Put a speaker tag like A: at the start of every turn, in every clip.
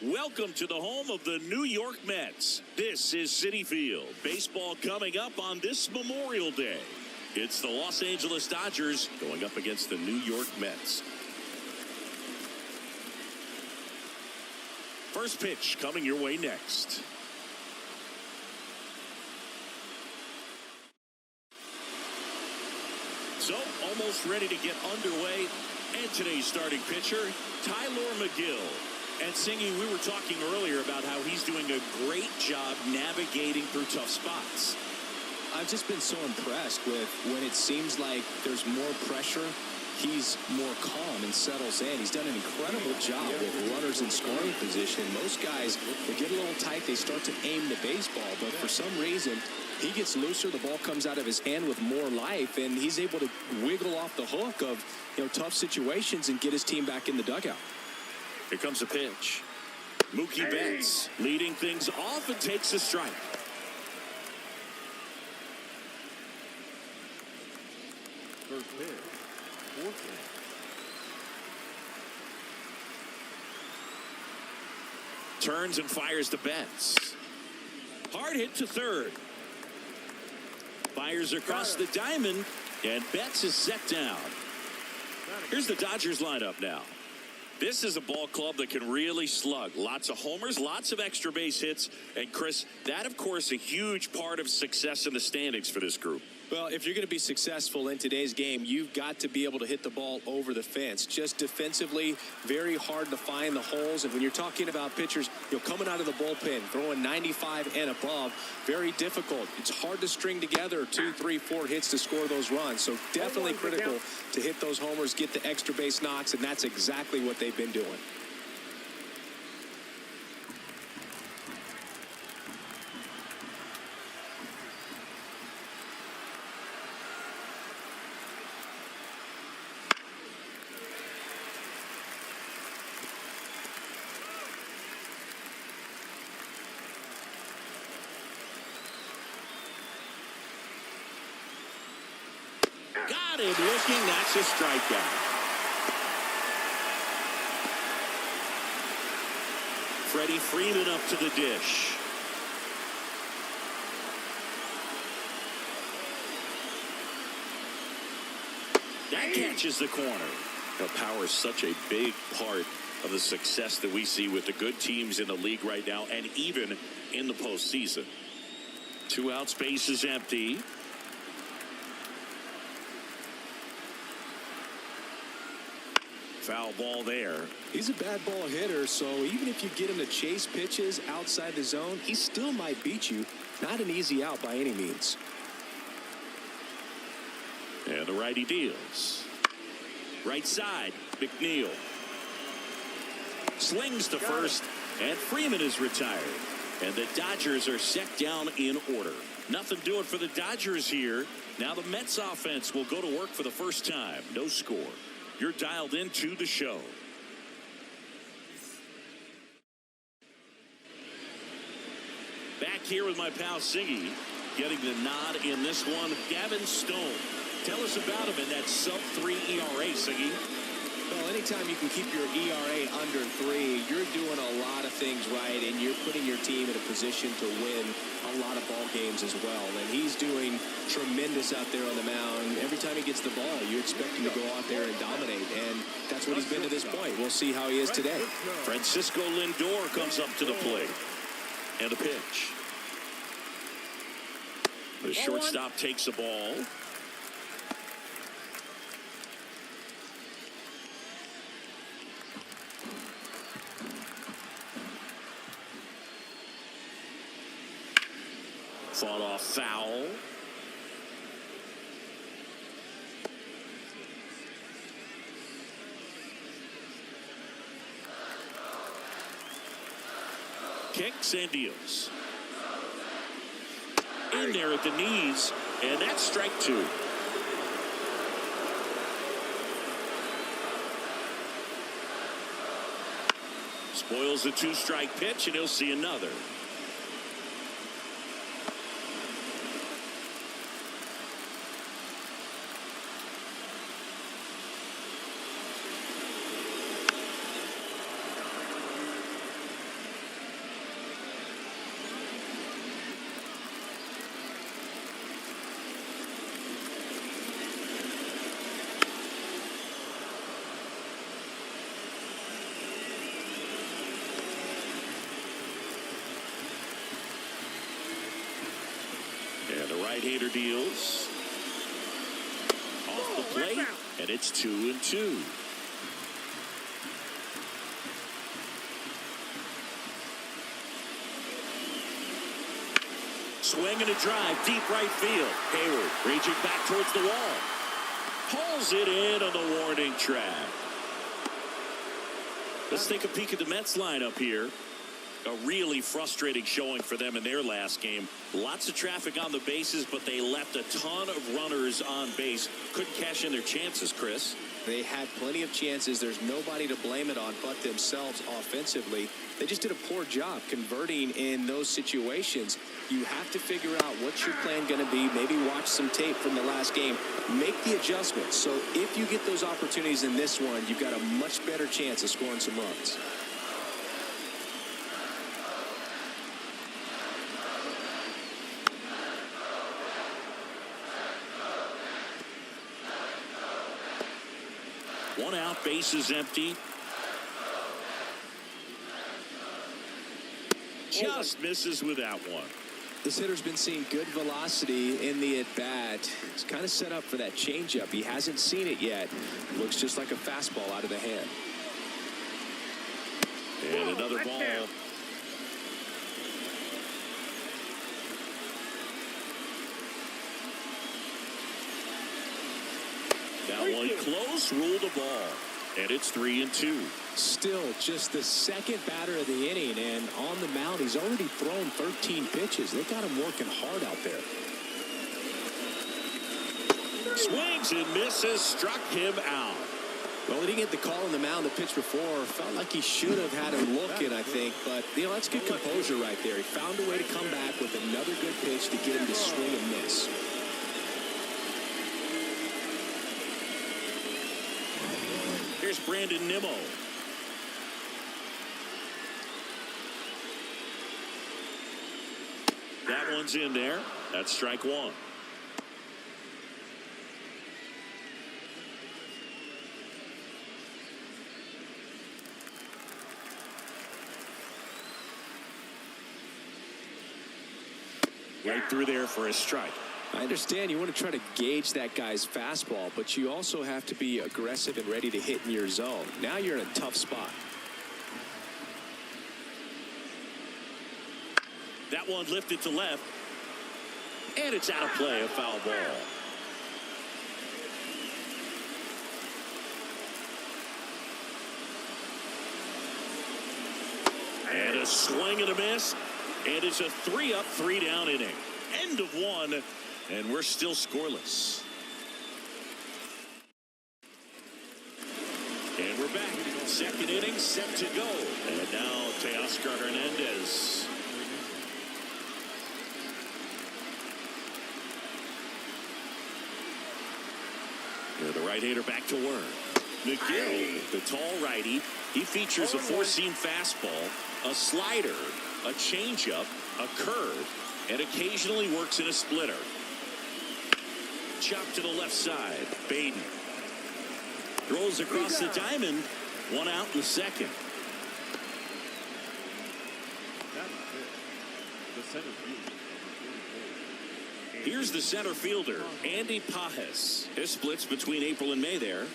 A: Welcome to the home of the New York Mets. This is Citi Field. Baseball coming up on this Memorial Day. It's the Los Angeles Dodgers going up against the New York Mets. First pitch coming your way next. So, almost ready to get underway. And today's starting pitcher, TYLOR McGill. And Singy, we were talking earlier about how he's doing a great job navigating through tough spots.
B: I've just been so impressed with when it seems like there's more pressure, he's more calm and settles in. He's done an incredible job with runners in scoring position. Most guys, they get a little tight, they start to aim the baseball, but for some reason, he gets looser, the ball comes out of his hand with more life, and he's able to wiggle off the hook of tough situations and get his team back in the dugout.
A: Here comes a pitch. Mookie Betts leading things off and takes a strike.
C: First pitch. Fourth pitch.
A: Turns and fires to Betts. Hard hit to third. Fires across the diamond, and Betts is set down. Here's the Dodgers lineup now. This is a ball club that can really slug. Lots of homers, lots of extra base hits. And, Chris, that, of course, a huge part of success in the standings for this group.
B: Well, if you're going to be successful in today's game, you've got to be able to hit the ball over the fence. Just defensively, very hard to find the holes. And when you're talking about pitchers, coming out of the bullpen, throwing 95 and above, very difficult. It's hard to string together 2, 3, 4 hits to score those runs. So definitely critical to hit those homers, get the extra base knocks, and that's exactly what they've been doing.
A: Got him looking. That's a strikeout. Freddie Freeman up to the dish. That catches the corner. Power is such a big part of the success that we see with the good teams in the league right now and even in the postseason. 2 outs, base is empty. Foul ball there.
B: He's a bad ball hitter, so even if you get him to chase pitches outside the zone, he still might beat you. Not an easy out by any means.
A: And the righty deals. Right side, McNeil. Slings to first, and Freeman is retired. And the Dodgers are set down in order. Nothing doing for the Dodgers here. Now the Mets offense will go to work for the first time. No score. You're dialed into the show. Back here with my pal Siggy, getting the nod in this one. Gavin Stone. Tell us about him in that sub-3 ERA, Siggy.
B: Well, anytime you can keep your ERA under 3, you're doing a lot of things right, and you're putting your team in a position to win a lot of ball games as well. And he's doing tremendous out there on the mound. Every time he gets the ball, you expect him to go out there and dominate, and that's what he's been to this point. We'll see how he is today.
A: Francisco Lindor comes up to the plate. And a pitch. The shortstop takes the ball. Fought off foul. Kicks and deals. In there at the knees, and that's strike 2. Spoils the 2-strike pitch, and he'll see another. right-hander deals. Off the plate, and it's 2-2. Swing and a drive, deep right field. Hayward reaching back towards the wall. Pulls it in on the warning track. Let's take a peek at the Mets lineup here. A really frustrating showing for them in their last game. Lots of traffic on the bases, but they left a ton of runners on base. Couldn't cash in their chances, Chris.
B: They had plenty of chances. There's nobody to blame it on but themselves offensively. They just did a poor job converting in those situations. You have to figure out what's your plan going to be. Maybe watch some tape from the last game. Make the adjustments. So if you get those opportunities in this one, you've got a much better chance of scoring some runs.
A: One out, base is empty. Just misses with that one.
B: This hitter's been seeing good velocity in the at-bat. He's kind of set up for that changeup. He hasn't seen it yet. Looks just like a fastball out of the hand.
A: And another ball. That one close, ruled a ball. And it's 3-2.
B: Still just the second batter of the inning, and on the mound, he's already thrown 13 pitches. They got him working hard out there.
A: Swings and misses, struck him out.
B: Well, he didn't get the call on the mound the pitch before. Felt like he should have had him looking, I think. But, that's good composure right there. He found a way to come back with another good pitch to get him to swing and miss.
A: Here's Brandon Nimmo. That one's in there. That's strike one. Right through there for a strike.
B: I understand you want to try to gauge that guy's fastball, but you also have to be aggressive and ready to hit in your zone. Now you're in a tough spot.
A: That one lifted to left. And it's out of play, a foul ball. And a swing and a miss. And it's a 3-up, 3-down inning. End of one. And we're still scoreless. And we're back. Second inning set to go. And now Teoscar Hernandez. And the right-hander back to work. McGill, the tall righty. He features a four-seam fastball, a slider, a changeup, a curve, and occasionally works in a splitter. Chop to the left side. Baden throws across the diamond. One out in the second. Here's the center fielder, Andy Pajes. His splits between April and May there.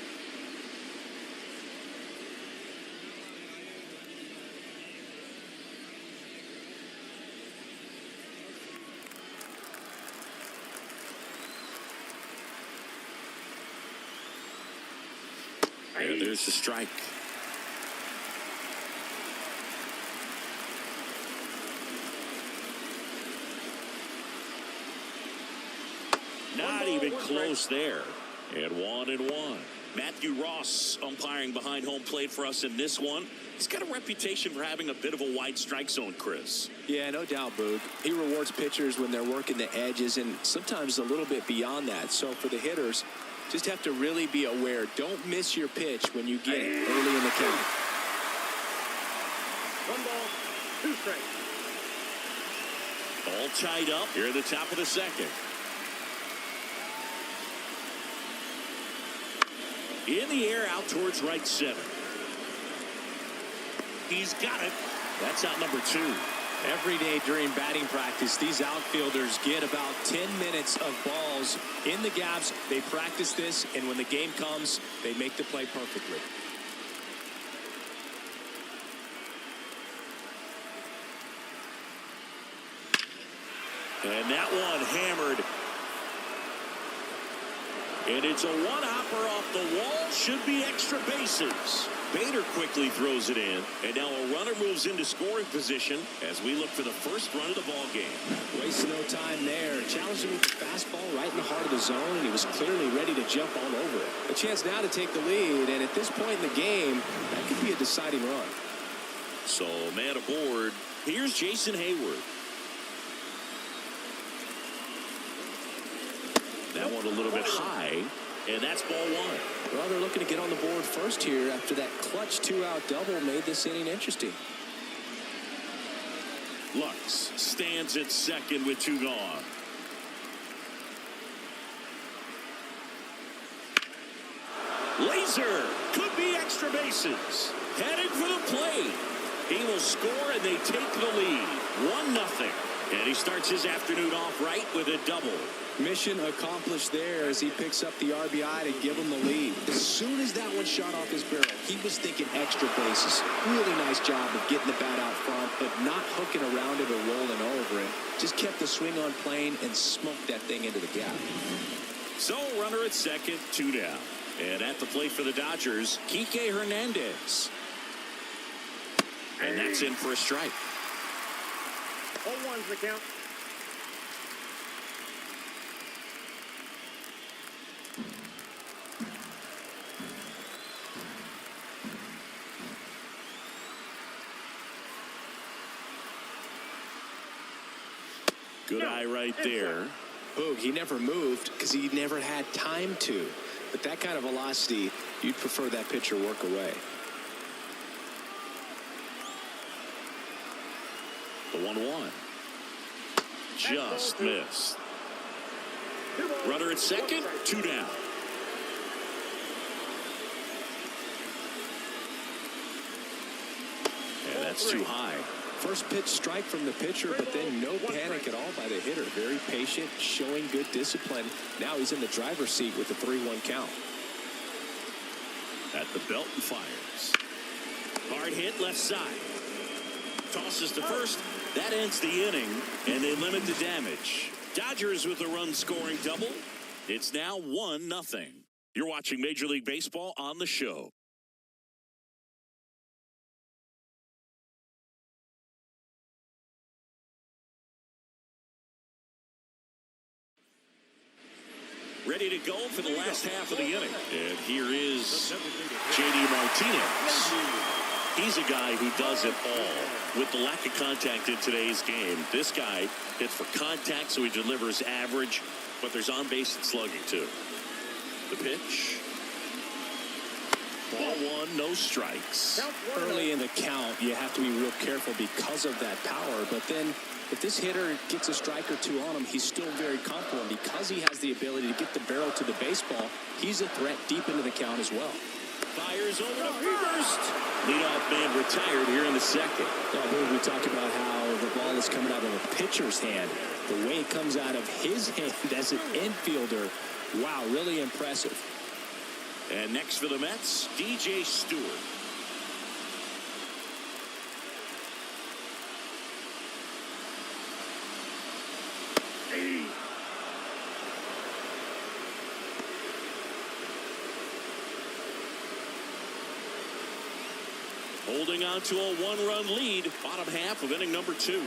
A: And there's the strike. Not even close there. And 1-1. Matthew Ross umpiring behind home plate for us in this one. He's got a reputation for having a bit of a wide strike zone, Chris.
B: Yeah, no doubt, Boog. He rewards pitchers when they're working the edges and sometimes a little bit beyond that. So for the hitters, just have to really be aware. Don't miss your pitch when you get it early in the count.
C: 1 ball, 2 strikes.
A: All tied up here at the top of the second. In the air, out towards right center. He's got it. That's out number 2.
B: Every day during batting practice, these outfielders get about 10 minutes of balls in the gaps. They practice this, and when the game comes, they make the play perfectly.
A: And that one hammered. And it's a one-hopper off the wall. Should be extra bases. Bader quickly throws it in. And now a runner moves into scoring position as we look for the first run of the ball game.
B: Wastes no time there. Challenged him with the fastball right in the heart of the zone, and he was clearly ready to jump all over it. A chance now to take the lead, and at this point in the game, that could be a deciding run.
A: So, man aboard. Here's Jason Hayward. That one a little bit high, and that's ball one.
B: Well, they're looking to get on the board first here after that clutch two-out double made this inning interesting.
A: Lux stands at second with two gone. Laser could be extra bases. Headed for the plate. He will score, and they take the lead. 1-0. And he starts his afternoon off right with a double.
B: Mission accomplished there as he picks up the RBI to give him the lead. As soon as that one shot off his barrel, he was thinking extra bases. Really nice job of getting the bat out front, but not hooking around it or rolling over it. Just kept the swing on plane and smoked that thing into the gap.
A: So, runner at second, 2 down. And at the plate for the Dodgers, Kike Hernandez. And that's in for a strike.
C: 0-1's the count.
A: Good eye right there.
B: Boog, he never moved because he never had time to. But that kind of velocity, you'd prefer that pitcher work away.
A: The 1-1. Just missed. Runner at second, 2 down. And that's too high.
B: First pitch strike from the pitcher, but then no panic at all by the hitter. Very patient, showing good discipline. Now he's in the driver's seat with the 3-1 count.
A: At the belt and fires. Hard hit left side. Tosses to first. That ends the inning, and they limit the damage. Dodgers with a run-scoring double. It's now 1-0. You're watching Major League Baseball on the show. Ready to go for the last half of the inning. And here is J.D. Martinez. He's a guy who does it all. With the lack of contact in today's game, this guy hits for contact, so he delivers average, but there's on-base and slugging, too. The pitch. Ball one, no strikes.
B: Early in the count, you have to be real careful because of that power, but then if this hitter gets a strike or two on him, he's still very comfortable. And because he has the ability to get the barrel to the baseball, he's a threat deep into the count as well.
A: Fires over to first. Leadoff man retired here in the second.
B: We talk about how the ball is coming out of a pitcher's hand. The way it comes out of his hand as an infielder, wow, really impressive.
A: And next for the Mets, DJ Stewart. Holding on to a one-run lead, bottom half of inning number 2.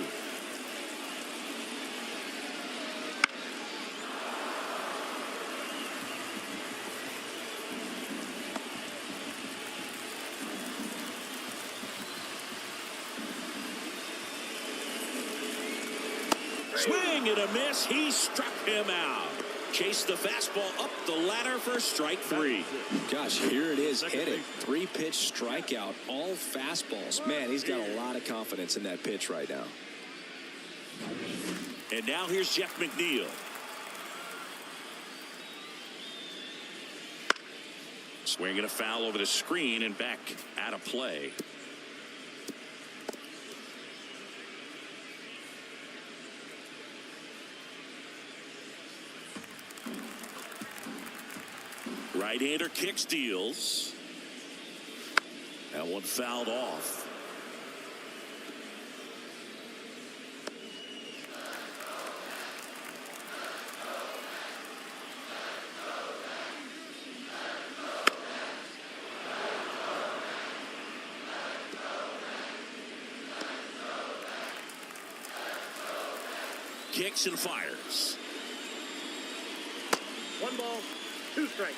A: Swing and a miss. He struck him out. Chased the fastball up the ladder for strike 3.
B: Gosh, here it is, hit it. 3-pitch strikeout, all fastballs. Man, he's got a lot of confidence in that pitch right now.
A: And now here's Jeff McNeil. Swinging a foul over the screen and back out of play. Right-hander kicks, deals. That one fouled off. Kicks and fires.
C: 1 ball, 2 strikes.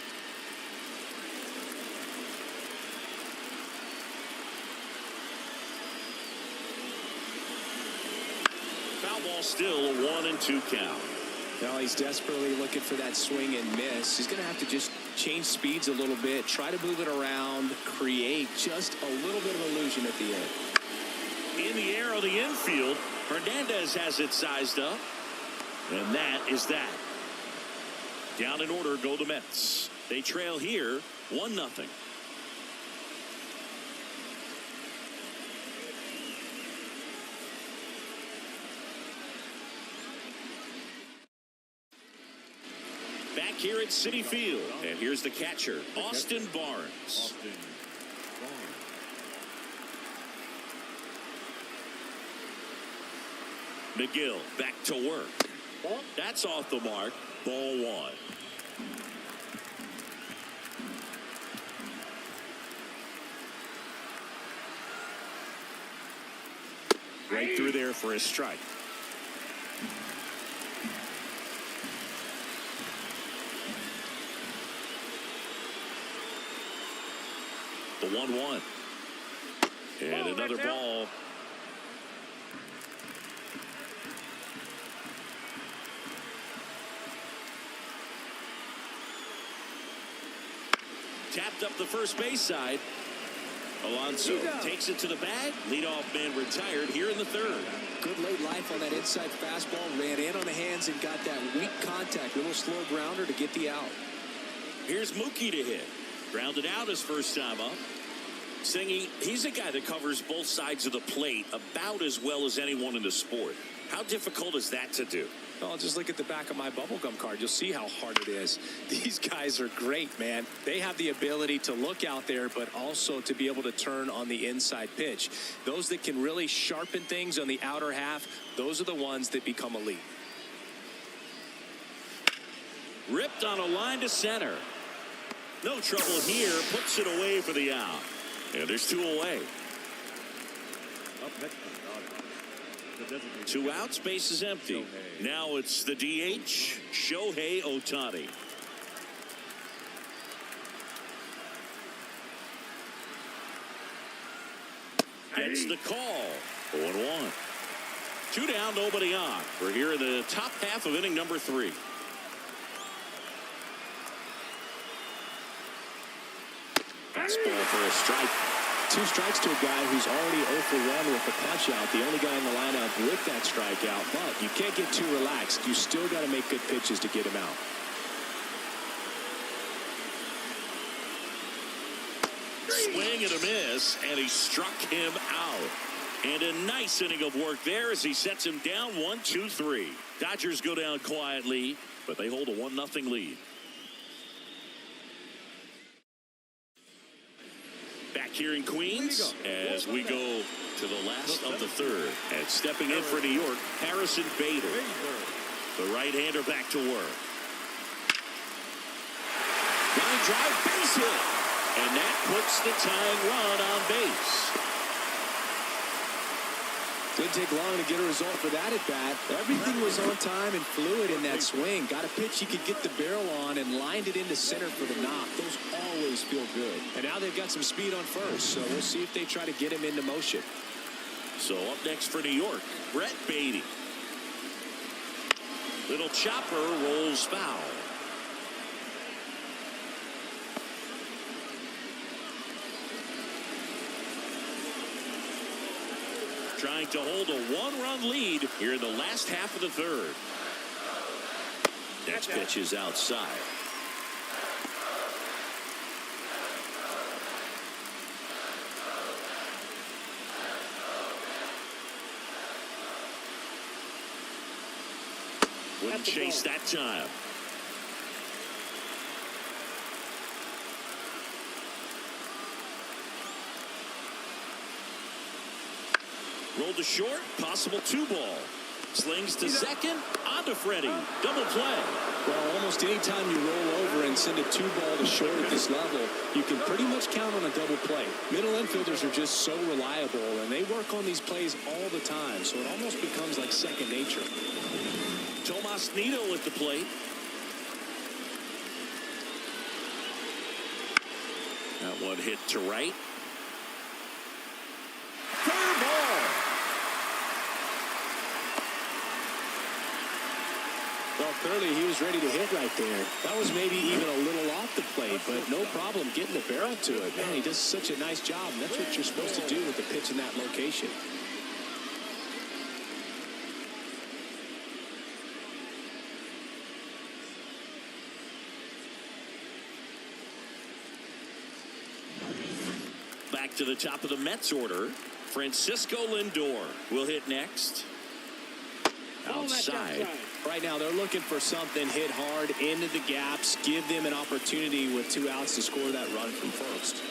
A: Foul ball, still a 1-2 count.
B: Now he's desperately looking for that swing and miss. He's going to have to just change speeds a little bit, try to move it around, create just a little bit of illusion at the end.
A: In the air on the infield, Hernandez has it sized up. And that is that. Down in order go the Mets. They trail here 1-0. Back here at Citi Field. And here's the catcher, Austin Barnes. McGill back to work. That's off the mark. Ball 1. Right through there for a strike. The 1-1. And another ball. Tapped up the first base side. Alonso takes it to the bag. Leadoff man retired here in the 3rd.
B: Good late life on that inside fastball. Ran in on the hands and got that weak contact. Little slow grounder to get the out.
A: Here's Mookie to hit. Grounded out his first time up. Singy, he's a guy that covers both sides of the plate about as well as anyone in the sport. How difficult is that to do?
B: Oh, just look at the back of my bubblegum card. You'll see how hard it is. These guys are great, man. They have the ability to look out there, but also to be able to turn on the inside pitch. Those that can really sharpen things on the outer half, those are the ones that become elite.
A: Ripped on a line to center. No trouble here. Puts it away for the out. And there's 2 away.
D: Up next, the
A: 2 outs, base is empty. Now it's the DH, Shohei Ohtani. Gets the call. 0-1. 2 down, nobody on. We're here in the top half of inning number 3. Fastball for a strike.
B: 2 strikes to a guy who's already 0 for 1 with the punch out. The only guy in the lineup with that strikeout. But you can't get too relaxed. You still got to make good pitches to get him out.
A: Swing and a miss, and he struck him out. And a nice inning of work there as he sets him down 1-2-3. Dodgers go down quietly, but they hold a 1-0 lead. Back here in Queens as we go to the last of the 3rd. And stepping in for New York, Harrison Bader. The right-hander back to work. Line drive, base hit. And that puts the tying run on base.
B: Didn't take long to get a result for that at bat. Everything was on time and fluid in that swing. Got a pitch he could get the barrel on and lined it into center for the knock. Those always feel good. And now they've got some speed on first, so we'll see if they try to get him into motion.
A: So up next for New York, Brett Beatty. Little chopper rolls foul. Trying to hold a 1-run lead here in the last half of the 3rd. Next pitch is outside. Wouldn't chase that time. Rolled to short, possible 2-ball. Slings to second, on to Freddie. Double play.
B: Well, almost any time you roll over and send a 2-ball to short at this level, you can pretty much count on a double play. Middle infielders are just so reliable, and they work on these plays all the time, so it almost becomes like second nature.
A: Tomas Nido at the plate. That one hit to right. Fair ball.
B: Well, clearly he was ready to hit right there. That was maybe even a little off the plate, but no problem getting the barrel to it. Man, he does such a nice job, and that's what you're supposed to do with the pitch in that location.
A: Back to the top of the Mets order. Francisco Lindor will hit next. Outside.
B: Right now, they're looking for something, hit hard into the gaps, give them an opportunity with 2 outs to score that run from first.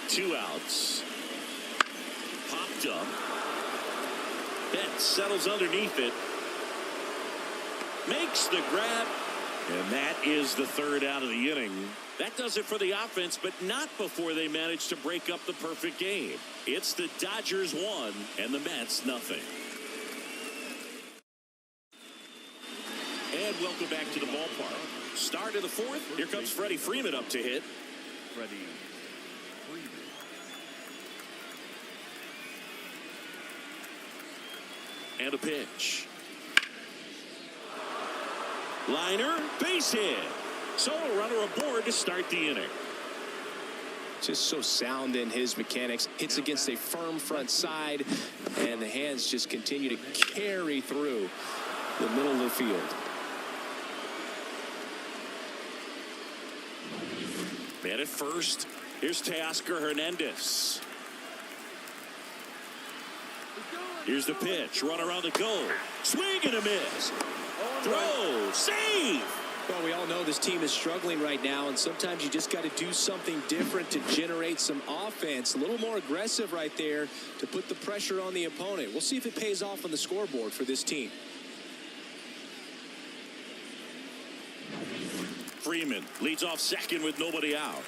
A: Two outs. Popped up. Betts settles underneath it. Makes the grab. And that is the 3rd out of the inning. That does it for the offense, but not before they manage to break up the perfect game. It's the Dodgers 1 and the Mets nothing. And welcome back to the ballpark. Start of the 4th. Here comes Freddie Freeman up to hit.
D: Freddie.
A: And a pitch. Liner, base hit. So a runner aboard to start the inning.
B: Just so sound in his mechanics. Hits against a firm front side, and the hands just continue to carry through the middle of the field.
A: Man at first. Here's Teoscar Hernandez. Here's the pitch. Runner on the go. Swing and a miss. Throw. Save.
B: Well, we all know this team is struggling right now, and sometimes you just got to do something different to generate some offense. A little more aggressive right there to put the pressure on the opponent. We'll see if it pays off on the scoreboard for this team.
A: Freeman leads off second with nobody out.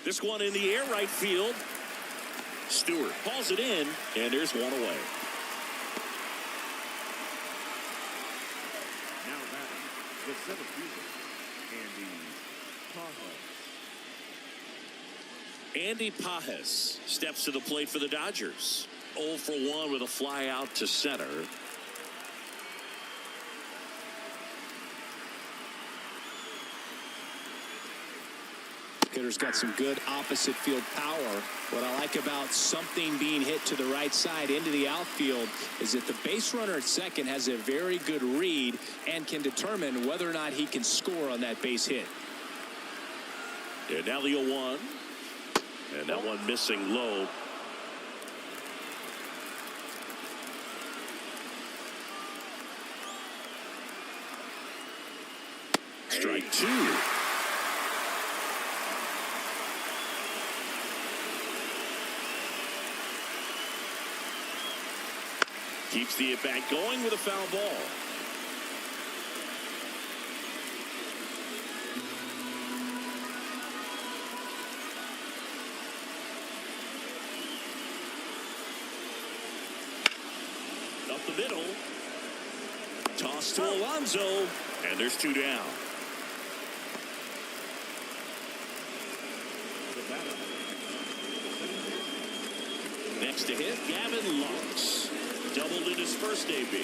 A: This one in the air right field. Stewart hauls it in, and there's one away.
D: Now batting, the 7th fielder, Andy Pajes.
A: Andy Pajes steps to the plate for the Dodgers. 0 for 1 with a fly out to center.
B: Hitter's got some good opposite field power. What I like about something being hit to the right side into the outfield is that the base runner at second has a very good read and can determine whether or not he can score on that base hit.
A: And now the 0-1. And that one missing low. Strike 2. Keeps the at-bat going with a foul ball. Up the middle. Toss to Alonso. And there's 2 down. Next to hit, Gavin Lux. Doubled in his first AB.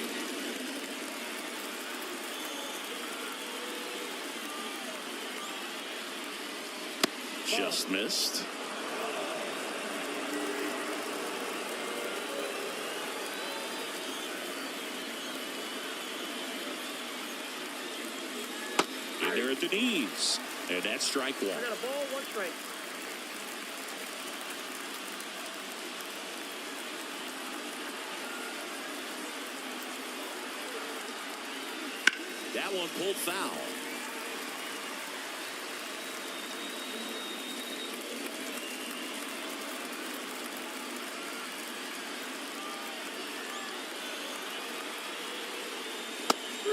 A: Just missed. at the knees. And that's strike one.
C: I got a ball, one strike.
A: That one pulled foul.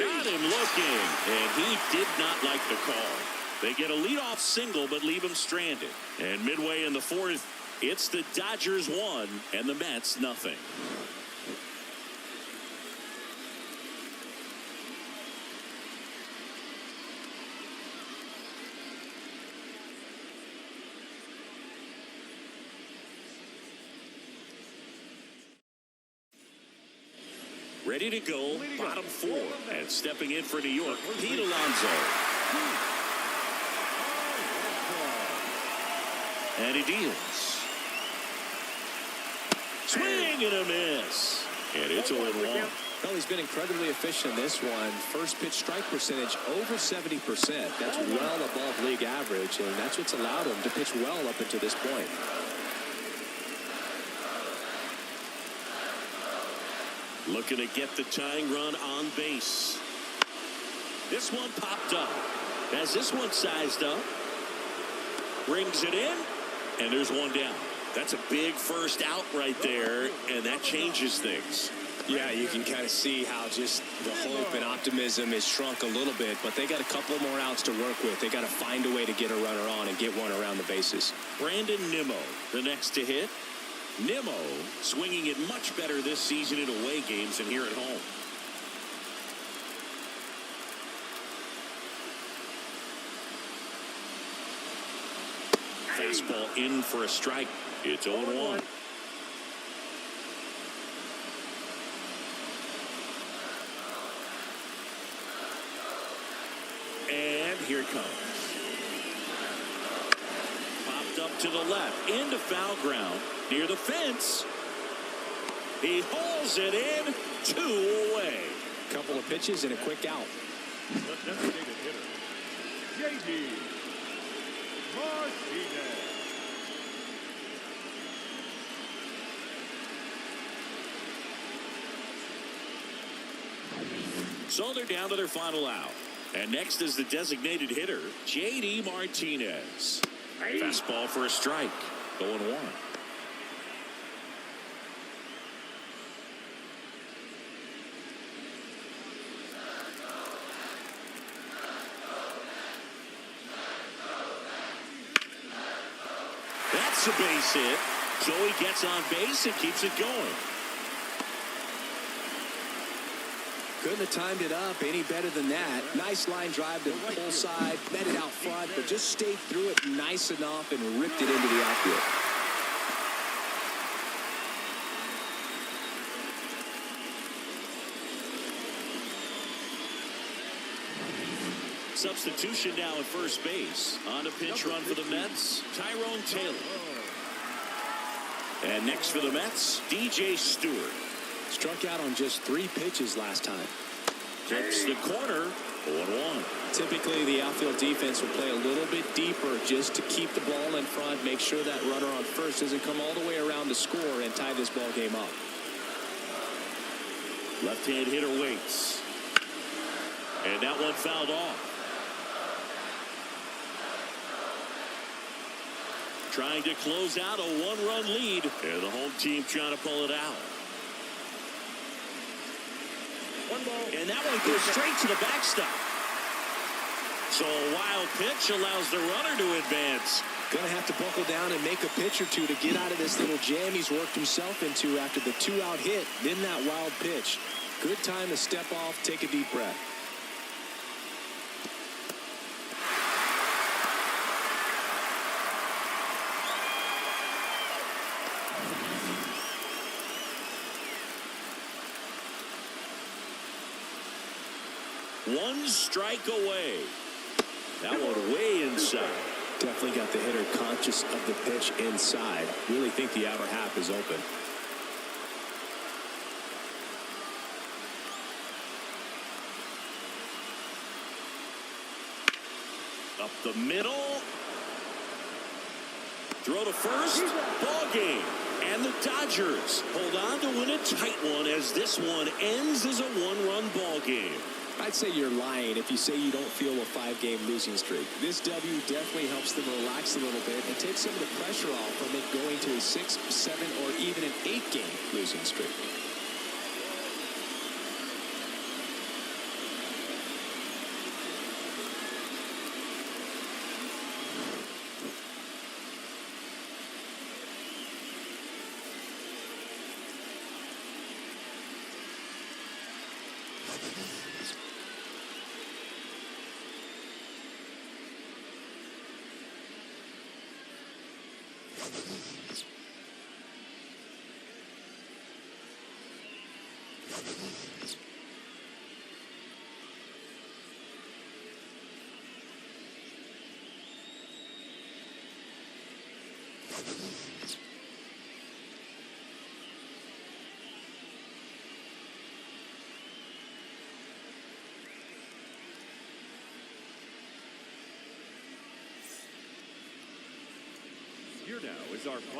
A: Got him looking, and he did not like the call. They get a leadoff single, but leave him stranded. And midway in the fourth, it's the Dodgers 1 and the Mets nothing. Ready to go, bottom four. And stepping in for New York, Pete Alonso. And he deals. Swing and a miss. And it's 0-1.
B: Well, he's been incredibly efficient in this one. First pitch strike percentage over 70%. That's well above league average, and that's what's allowed him to pitch well up until this point.
A: Looking to get the tying run on base. This one popped up. As this one sized up. Brings it in. And there's one down. That's a big first out right there. And that changes things.
B: Yeah, you can kind of see how just the hope and optimism is shrunk a little bit. But they got a couple more outs to work with. They got to find a way to get a runner on and get one around the bases.
A: Brandon Nimmo, the next to hit. Nimmo swinging it much better this season in away games than here at home. Fastball in for a strike. It's 0-1. And here it comes. Popped up to the left, into foul ground, near the fence. He hauls it in, 2 away.
B: Couple of pitches and a quick out.
D: The designated hitter, J.D. Martinez.
A: So they're down to their final out. And next is the designated hitter, J.D. Martinez. Fastball for a strike. 0-1. That's a base hit. Joey gets on base and keeps it going.
B: Couldn't have timed it up any better than that. Nice line drive to the pull side, met it out front, but just stayed through it nice enough and ripped it into the outfield.
A: Substitution now at first base. On a pinch run for the Mets, Tyrone Taylor. And next for the Mets, DJ Stewart.
B: Struck out on just 3 pitches last time.
A: Clips the corner, 0-1.
B: Typically, the outfield defense will play a little bit deeper just to keep the ball in front, make sure that runner on first doesn't come all the way around to score and tie this ball game up.
A: Left-hand hitter waits. And that one fouled off. Trying to close out a 1-run lead. And the home team trying to pull it out. And that one goes straight to the backstop. So a wild pitch allows the runner to advance.
B: Going to have to buckle down and make a pitch or two to get out of this little jam he's worked himself into after the 2-out hit, then that wild pitch. Good time to step off, take a deep breath.
A: One strike away. That one way inside.
B: Definitely got the hitter conscious of the pitch inside. Really think the outer half is open.
A: Up the middle. Throw to first. Ball game. And the Dodgers hold on to win a tight one as this one ends as a one-run ball game.
B: I'd say you're lying if you say you don't feel a 5-game losing streak. This W definitely helps them relax a little bit and take some of the pressure off from it going to a 6, 7, or even an 8-game losing streak.
D: Here now is our